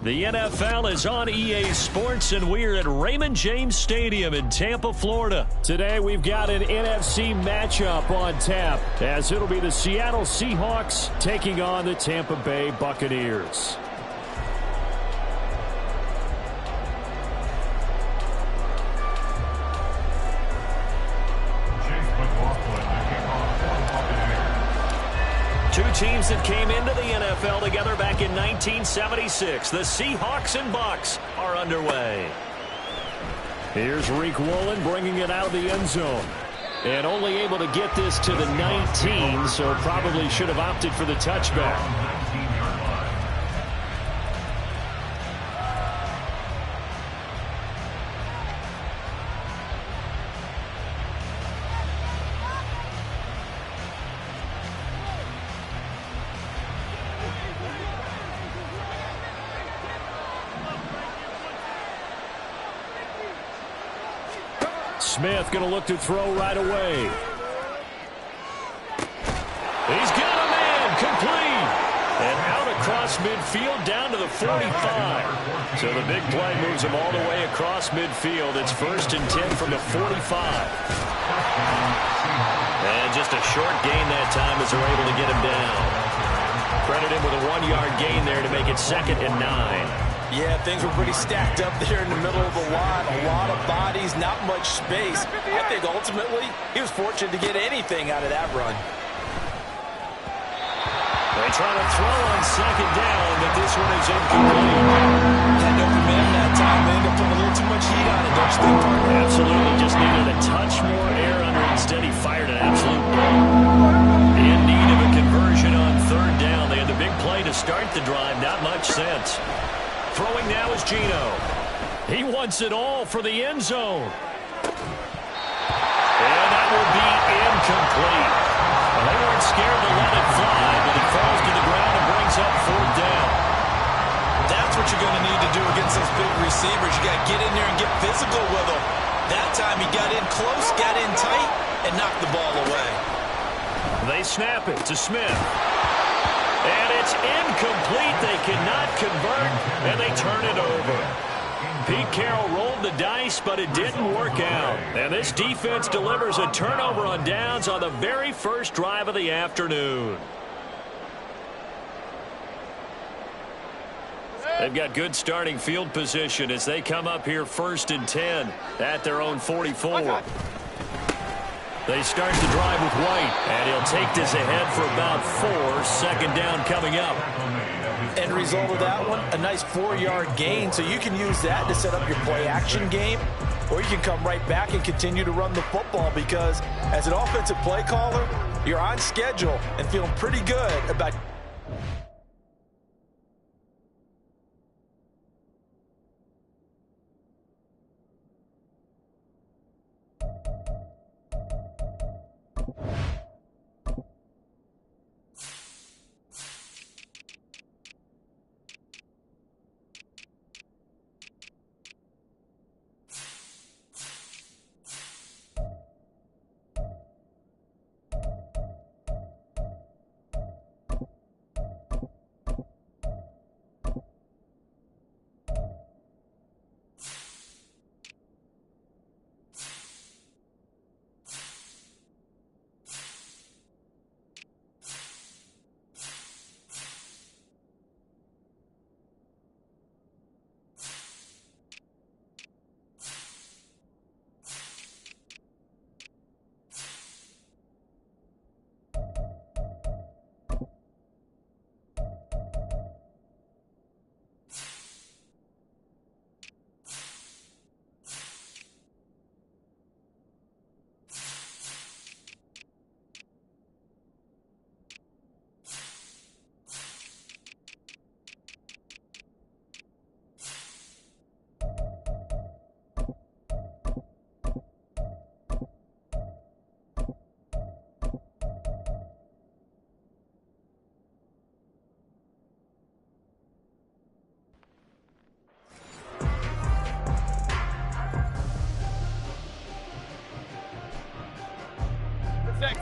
The NFL is on EA Sports, and we're at Raymond James Stadium in Tampa, Florida. Today, we've got an NFC matchup on tap, as it'll be the Seattle Seahawks taking on the Tampa Bay Buccaneers. Two teams that came into the NFL together back in 1976. The Seahawks and Bucs are underway. Here's Reek Woolen bringing it out of the end zone. And only able to get this to the 19, so probably should have opted for the touchback. Smith going to look to throw right away. He's got a man, complete. And out across midfield down to the 45. So the big play moves him all the way across midfield. It's 1st and 10 from the 45. And just a short gain that time as they're able to get him down. Credit him with a 1-yard gain there to make it 2nd and 9. Yeah, things were pretty stacked up there in the middle of the line. A lot of bodies, not much space. I think ultimately he was fortunate to get anything out of that run. They try to throw on 2nd down, but this one is incomplete. Had no command that time. They ended up putting a little too much heat on it, don't you think, Parker? Absolutely, just needed a touch more air under it. Instead, he fired an absolute bomb. In need of a conversion on 3rd down. They had the big play to start the drive. Not much sense. Throwing now is Gino. He wants it all for the end zone. And that will be incomplete. Well, they weren't scared to let it fly, but it falls to the ground and brings up 4th down. That's what you're going to need to do against those big receivers. You got to get in there and get physical with them. That time he got in close, got in tight, and knocked the ball away. They snap it to Smith. And it's incomplete. They cannot convert, and they turn it over. Pete Carroll rolled the dice, but it didn't work out. And this defense delivers a turnover on downs on the very first drive of the afternoon. They've got good starting field position as they come up here 1st and 10 at their own 44. They start the drive with White, and he'll take this ahead for about 4. 2nd down coming up. End result of that one, a nice 4-yard gain, so you can use that to set up your play-action game, or you can come right back and continue to run the football because as an offensive play caller, you're on schedule and feeling pretty good about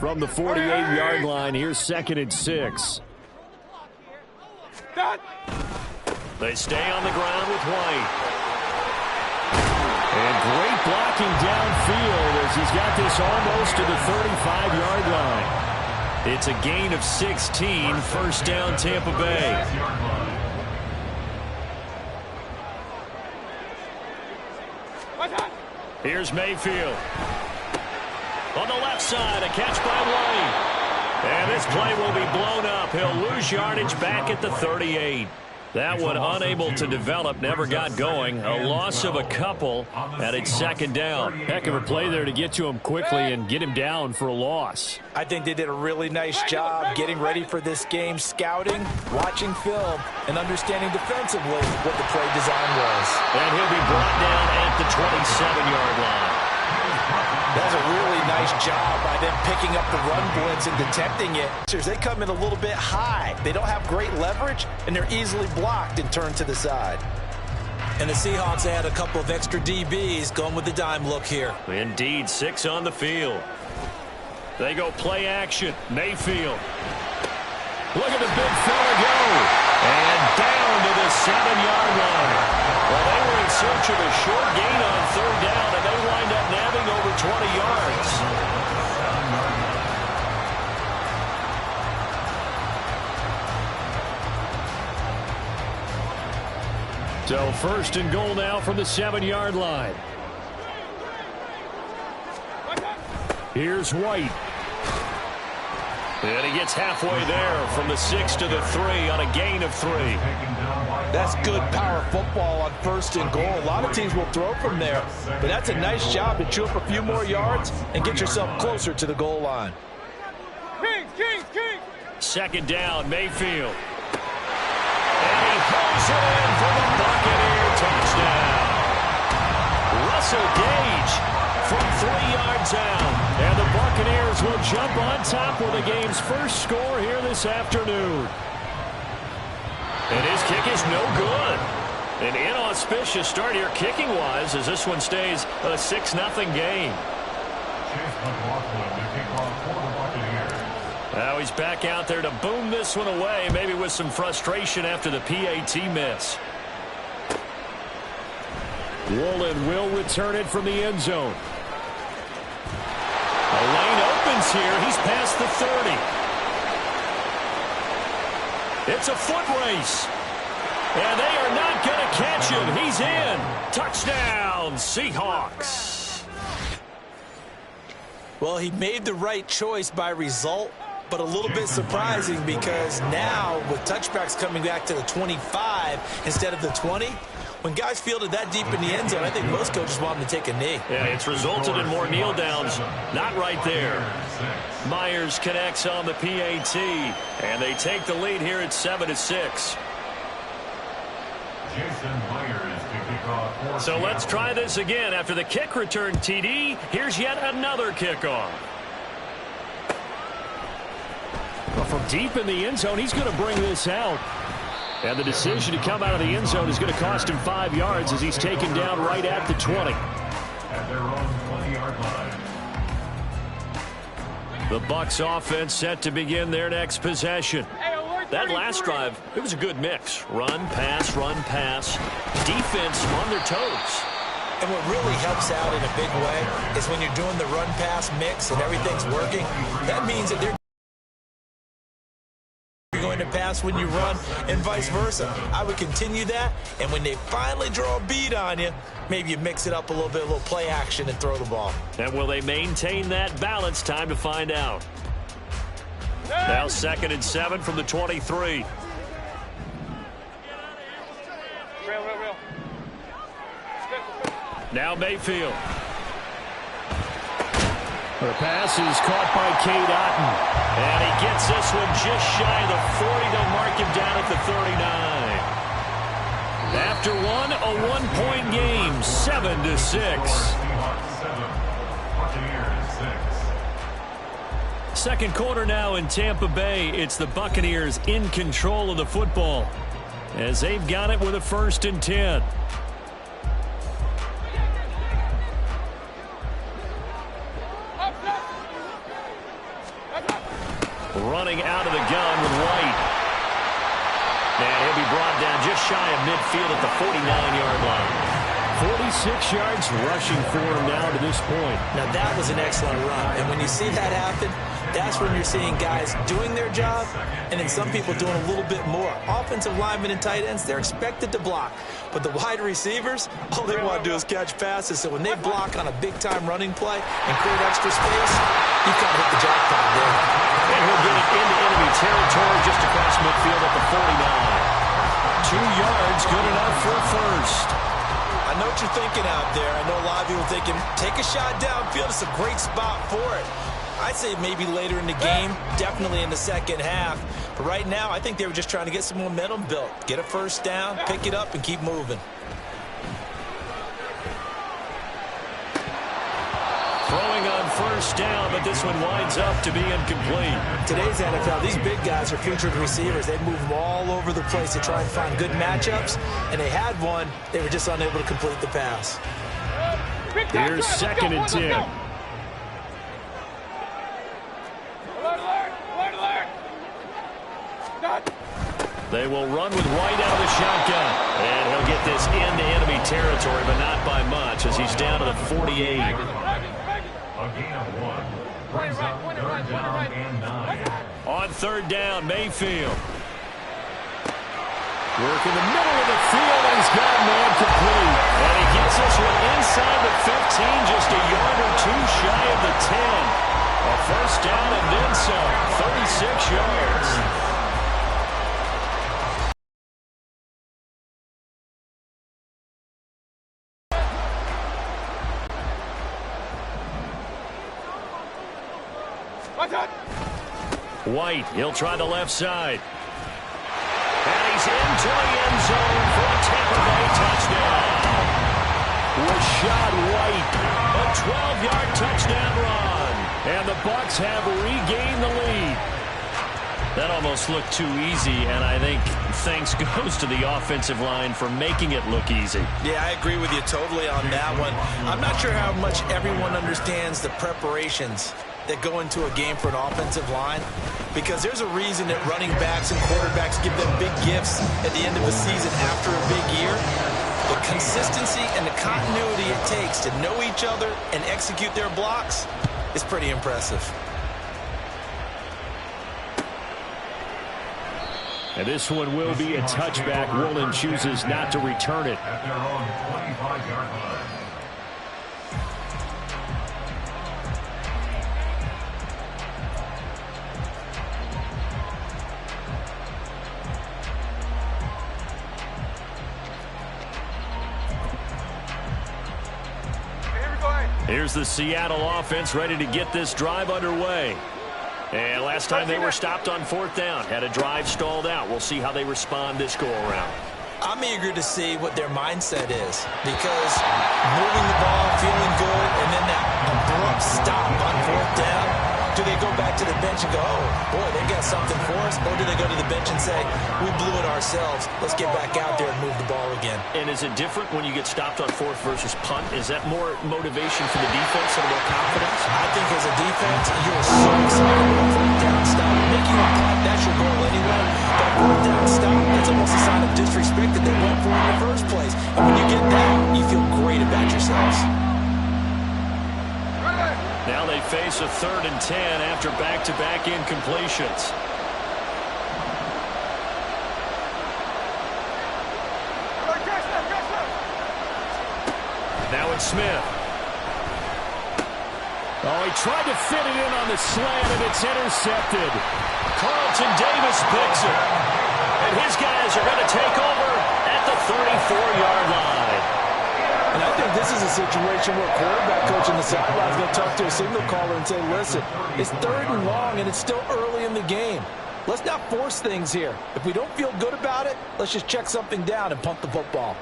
From the 48-yard line, here's 2nd and 6. They stay on the ground with White. And great blocking downfield as he's got this almost to the 35-yard line. It's a gain of 16, first down Tampa Bay. Here's Mayfield. On the left side, a catch by White. And this play will be blown up. He'll lose yardage back at the 38. That one unable to develop, never got going. A loss of a couple, and it's second down. Heck of a play there to get to him quickly and get him down for a loss. I think they did a really nice job getting ready for this game, scouting, watching film, and understanding defensively what the play design was. And he'll be brought down at the 27-yard line. That's a really nice job by them picking up the run blitz and detecting it. They come in a little bit high. They don't have great leverage, and they're easily blocked and turned to the side. And the Seahawks add a couple of extra DBs going with the dime look here. Indeed, 6 on the field. They go play action. Mayfield. Look at the big fella go. And down to the 7-yard line. Well, they were in search of a short gain on third down, and they wind up nabbing over 20 yards. So first and goal now from the 7-yard line. Here's White. And he gets halfway there from the 6 to the 3 on a gain of 3. That's good power football on first and goal. A lot of teams will throw from there, but that's a nice job to chew up a few more yards and get yourself closer to the goal line. Second down, Mayfield. And he pulls it in for the Buccaneer touchdown. Russell Gage from 3 yards out. And the Buccaneers will jump on top with the game's first score here this afternoon. And his kick is no good. An inauspicious start here kicking-wise as this one stays a 6-0 game. Now he's back out there to boom this one away, maybe with some frustration after the PAT miss. Woolen will return it from the end zone. A lane opens here. He's past the 30. It's a foot race. And they are not going to catch him. He's in. Touchdown, Seahawks. Well, he made the right choice by result, but a little bit surprising because now with touchbacks coming back to the 25 instead of the 20, when guys fielded that deep in the end zone, I think most coaches want them to take a knee. Yeah, it's resulted in more kneel downs. Not right there. Myers connects on the PAT, and they take the lead here at 7-6. So let's try this again. After the kick return TD, here's yet another kickoff. Well, from deep in the end zone, he's going to bring this out. And the decision to come out of the end zone is going to cost him 5 yards as he's taken down right at the 20. At their own 20-yard line. The Bucs offense set to begin their next possession. That last drive, it was a good mix. Run, pass, defense on their toes. And what really helps out in a big way is when you're doing the run-pass mix and everything's working, that means that they're going to pass when you run and vice versa. I would continue that, and when they finally draw a bead on you, maybe you mix it up a little little play action and throw the ball. And will they maintain that balance? Time to find out. Now 2nd and 7 from the 23. Now Mayfield. The pass is caught by Cade Otton. And he gets this one just shy of the 40. They'll mark him down at the 39. After one, a one-point game, 7-6. Second quarter now in Tampa Bay. It's the Buccaneers in control of the football as they've got it with a 1st and 10. Running out of the gun with White. And he'll be brought down just shy of midfield at the 49-yard line. 46 yards rushing for him now to this point. Now, that was an excellent run. And when you see that happen, that's when you're seeing guys doing their job and then some people doing a little bit more. Offensive linemen and tight ends, they're expected to block. But the wide receivers, all they want to do is catch passes. So when they block on a big-time running play and create extra space, you've got to hit the jackpot there. And he'll get it into enemy territory just across midfield at the 49. 2 yards, good enough for a first. I know what you're thinking out there. I know a lot of people thinking, take a shot downfield. It's a great spot for it. I'd say maybe later in the game, definitely in the second half. But right now, I think they were just trying to get some momentum built. Get a first down, pick it up, and keep moving. Throwing on first down, but this one winds up to be incomplete. Today's NFL, these big guys are featured receivers. They move them all over the place to try and find good matchups, and they had one. They were just unable to complete the pass. Here's 2nd and 10. They will run with White out of the shotgun. And he'll get this into enemy territory, but not by much as he's down to the 48. A gain of 1. Brings up 3rd down and 9. On 3rd down, Mayfield. Work in the middle of the field, and he's got a man complete. And he gets this one inside the 15, just a yard or two shy of the 10. A first down and then some, 36 yards. White, he'll try the left side. And he's into the end zone for a Tampa Bay touchdown. Rashad White, a 12-yard touchdown run. And the Bucs have regained the lead. That almost looked too easy, and I think thanks goes to the offensive line for making it look easy. Yeah, I agree with you totally on that one. I'm not sure how much everyone understands the preparations that go into a game for an offensive line, because there's a reason that running backs and quarterbacks give them big gifts at the end of a season after a big year. The consistency and the continuity it takes to know each other and execute their blocks is pretty impressive. And this one will be a touchback. Woolen chooses not to return it. At their own 25-yard line. Here's the Seattle offense ready to get this drive underway. And last time they were stopped on 4th down, had a drive stalled out. We'll see how they respond this go-around. I'm eager to see what their mindset is, because moving the ball, feeling good, and then that abrupt stop on 4th down, do they go back to the bench and go, oh, boy, they got something for us? Or do they go to the bench and say, we blew it ourselves. Let's get back out there and move the ball again. And is it different when you get stopped on 4th versus punt? Is that more motivation for the defense and more confidence? I think as a defense, you are so excited about 4th down stop. Making a punt, that's your goal anyway. But 4th down stop, that's almost a sign of disrespect that they went for in the first place. And when you get that, you feel great about yourselves. Now they face a 3rd and 10 after back-to-back incompletions. Now it's Smith. Oh, he tried to fit it in on the slant, and it's intercepted. Carlton Davis picks it. And his guys are going to take over at the 34-yard line. And I think this is a situation where quarterback coach in the sideline is going to talk to a signal caller and say, listen, it's 3rd and long, and it's still early in the game. Let's not force things here. If we don't feel good about it, let's just check something down and punt the football.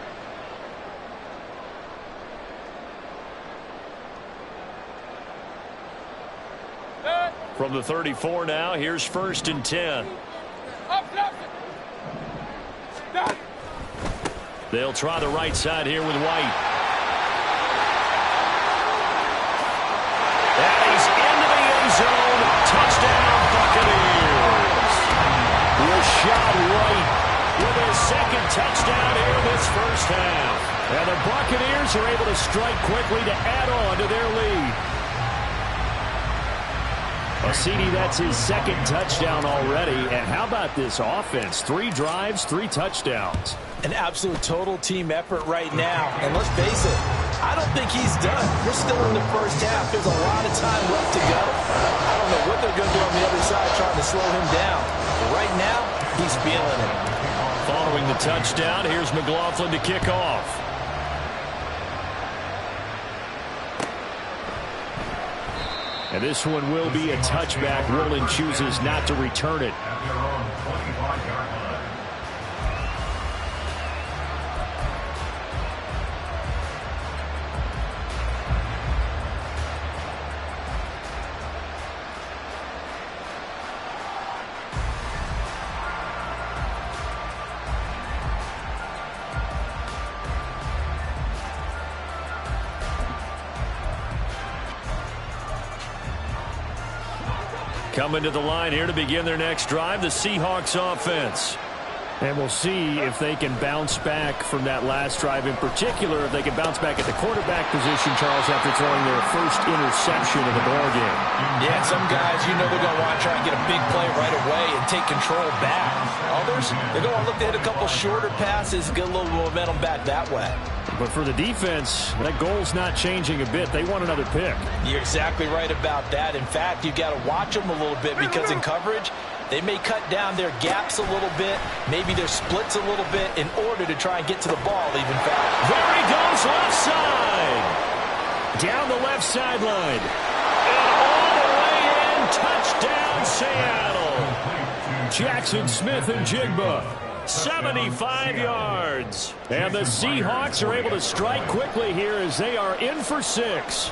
From the 34 now, here's 1st and 10. They'll try the right side here with White. And he's into the end zone. Touchdown, Buccaneers. Rashad White with his second touchdown here this first half. And the Buccaneers are able to strike quickly to add on to their lead. CD, that's his second touchdown already. And how about this offense? 3 drives, 3 touchdowns. An absolute total team effort right now. And let's face it, I don't think he's done. We're still in the first half. There's a lot of time left to go. I don't know what they're going to do on the other side trying to slow him down. But right now, he's feeling it. Following the touchdown, here's McLaughlin to kick off. And this one will be a touchback. Rowland chooses not to return it. At their own 25-yard line. Coming to the line here to begin their next drive, the Seahawks offense. And we'll see if they can bounce back from that last drive, in particular, if they can bounce back at the quarterback position, Charles, after throwing their first interception of the ballgame. Yeah, some guys, you know they're going to want to try and get a big play right away and take control back. Others, they're going to look to hit a couple shorter passes and get a little momentum back that way. But for the defense, that goal's not changing a bit. They want another pick. You're exactly right about that. In fact, you've got to watch them a little bit because in coverage, they may cut down their gaps a little bit, maybe their splits a little bit in order to try and get to the ball even faster. There he goes, left side. Down the left sideline. And all the way in, touchdown Seattle. Jackson Smith and Jigba. 75 yards. And the Seahawks are able to strike quickly here as they are in for 6.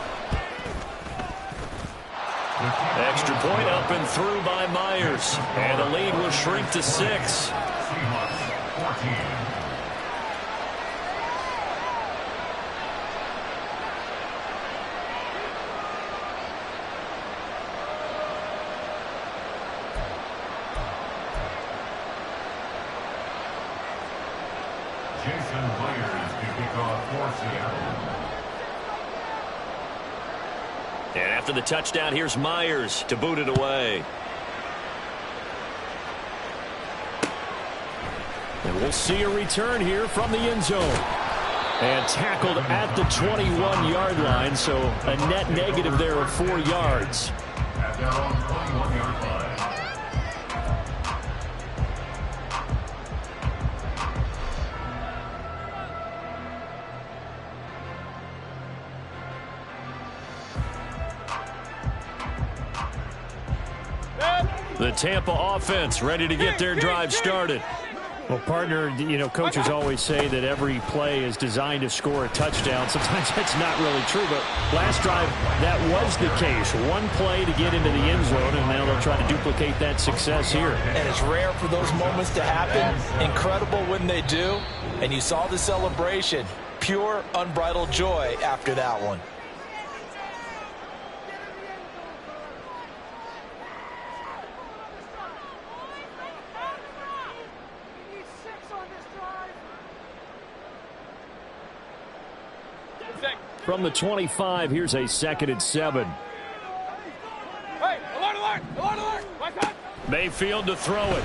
Extra point up and through by Myers. And the lead will shrink to 6. Seahawks 14. Jason Myers to kick off for Seattle. And after the touchdown, here's Myers to boot it away. And we'll see a return here from the end zone. And tackled at the 21-yard line, so a net negative there of 4 yards. At their own 21-yard line. The Tampa offense ready to get their drive started. Well, partner, you know, coaches always say that every play is designed to score a touchdown. Sometimes that's not really true, but last drive, that was the case. One play to get into the end zone, and now they'll try to duplicate that success here. And it's rare for those moments to happen. Incredible when they do. And you saw the celebration. Pure, unbridled joy after that one. From the 25, here's a 2nd and 7. Hey, alert, alert, alert, alert. Mayfield to throw it.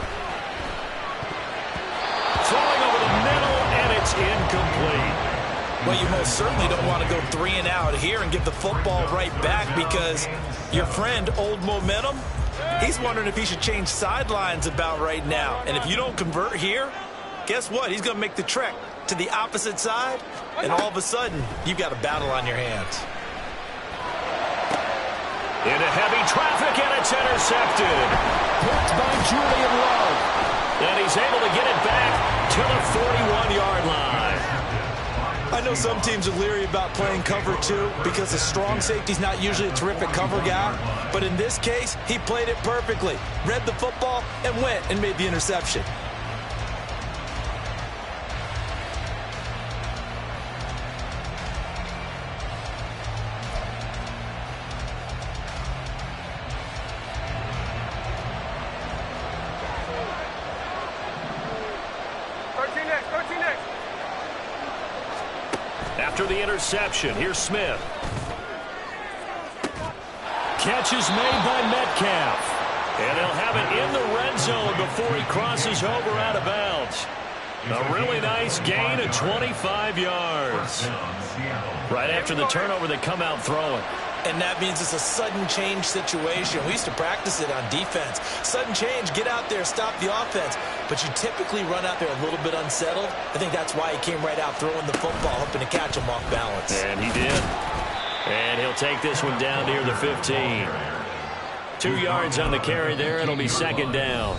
Throwing over the middle, and it's incomplete. Well, you most certainly don't want to go 3 and out here and give the football right back because your friend, Old Momentum, he's wondering if he should change sidelines about right now. And if you don't convert here, guess what? He's going to make the trek to the opposite side, and all of a sudden, you've got a battle on your hands. Into heavy traffic, and it's intercepted. Picked by Julian Love. And he's able to get it back to the 41-yard line. I know some teams are leery about playing cover 2 because a strong safety's not usually a terrific cover guy. But in this case, he played it perfectly. Read the football and went and made the interception. After the interception, here's Smith. Catch is made by Metcalf. And they'll have it in the red zone before he crosses over out of bounds. A really nice gain of 25 yards. Right after the turnover, they come out throwing. And that means it's a sudden change situation. We used to practice it on defense. Sudden change, get out there, stop the offense. But you typically run out there a little bit unsettled. I think that's why he came right out throwing the football, hoping to catch him off balance. And he did. And he'll take this one down near the 15. 2 yards on the carry there. It'll be second down.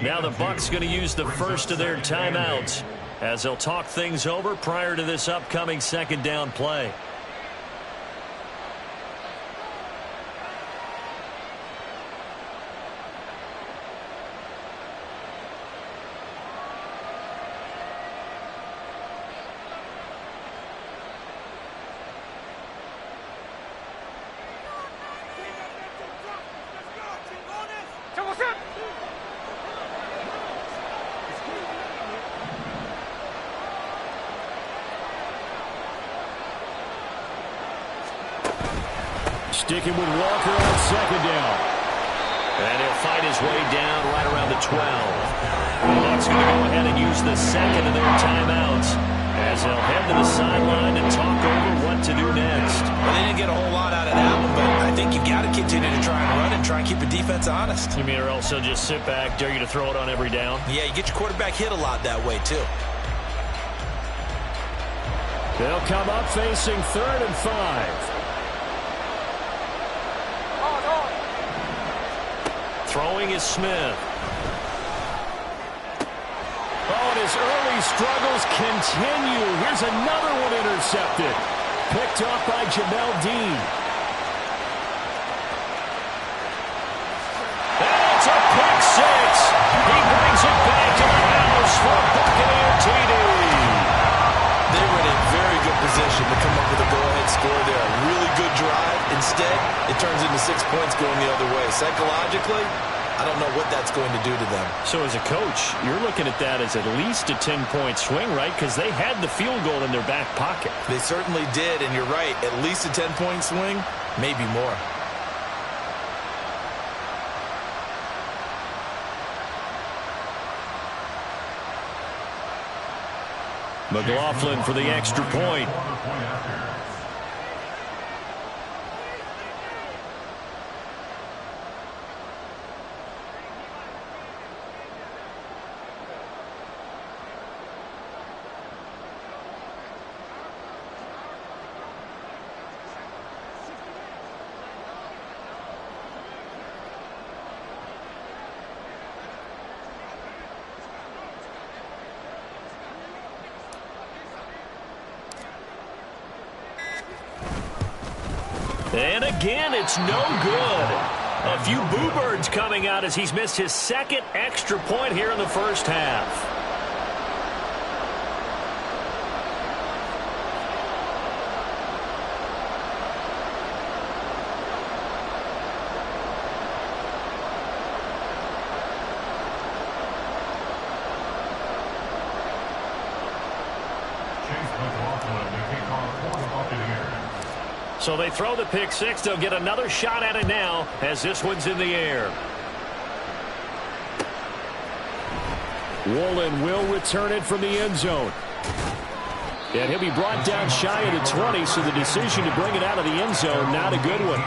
Now the Bucs going to use the first of their timeouts as they'll talk things over prior to this upcoming second down play. Sticking with Walker on second down. And he'll fight his way down right around the 12. The Bucs going to go ahead and use the second of their timeouts as they'll head to the sideline and talk over what to do next. Well, they didn't get a whole lot out of that one, but I think you got to continue to try and run and try and keep the defense honest. You mean, or else they'll just sit back, dare you to throw it on every down? Yeah, you get your quarterback hit a lot that way, too. They'll come up facing 3rd and 5. Throwing is Smith. Oh, and his early struggles continue. Here's another one intercepted. Picked off by Jamel Dean. And it's a pick six. He brings it back to the house for a Buccaneer TD. They were in a very good position to come up with a go-ahead score there. A really good drive. Instead, it turns into 6 points going the other way. Psychologically, I don't know what that's going to do to them. So as a coach, you're looking at that as at least a 10-point swing, right? Because they had the field goal in their back pocket. They certainly did, and you're right. At least a 10-point swing, maybe more. McLaughlin for the extra point. And again, it's no good. A few boo birds coming out as he's missed his second extra point here in the first half. So they throw the pick six. They'll get another shot at it now as this one's in the air. Woolen will return it from the end zone. And he'll be brought down shy of the 20, so the decision to bring it out of the end zone, not a good one.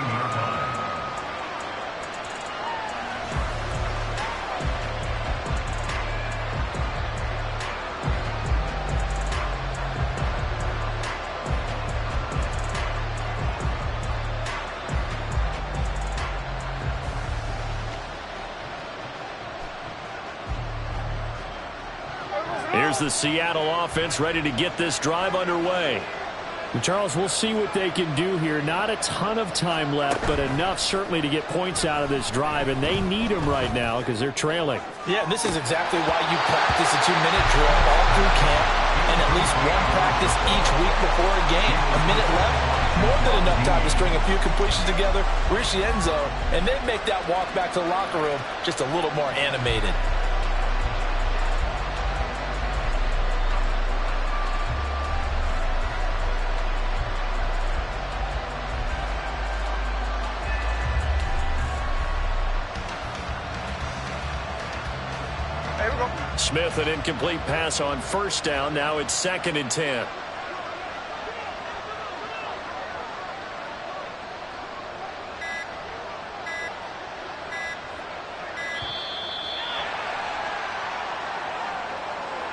Here's the Seattle offense ready to get this drive underway. And Charles, we'll see what they can do here. Not a ton of time left, but enough certainly to get points out of this drive, and they need them right now because they're trailing. Yeah, and this is exactly why you practice a 2-minute drill all through camp and at least one practice each week before a game. A minute left, more than enough time to string a few completions together, reach the end zone, and then make that walk back to the locker room just a little more animated. Smith, an incomplete pass on first down. Now it's 2nd and 10.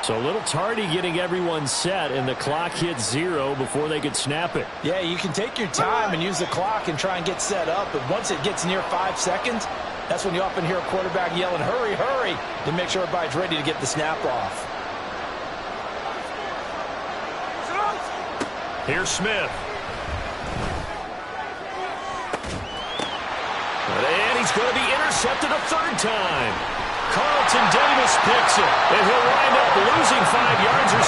So a little tardy getting everyone set, and the clock hits 0 before they could snap it. Yeah, you can take your time and use the clock and try and get set up, but once it gets near 5 seconds, that's when you often hear a quarterback yelling, hurry, hurry, to make sure everybody's ready to get the snap off. Here's Smith. And he's going to be intercepted a 3rd time. Carlton Davis picks it, and he'll wind up losing 5 yards or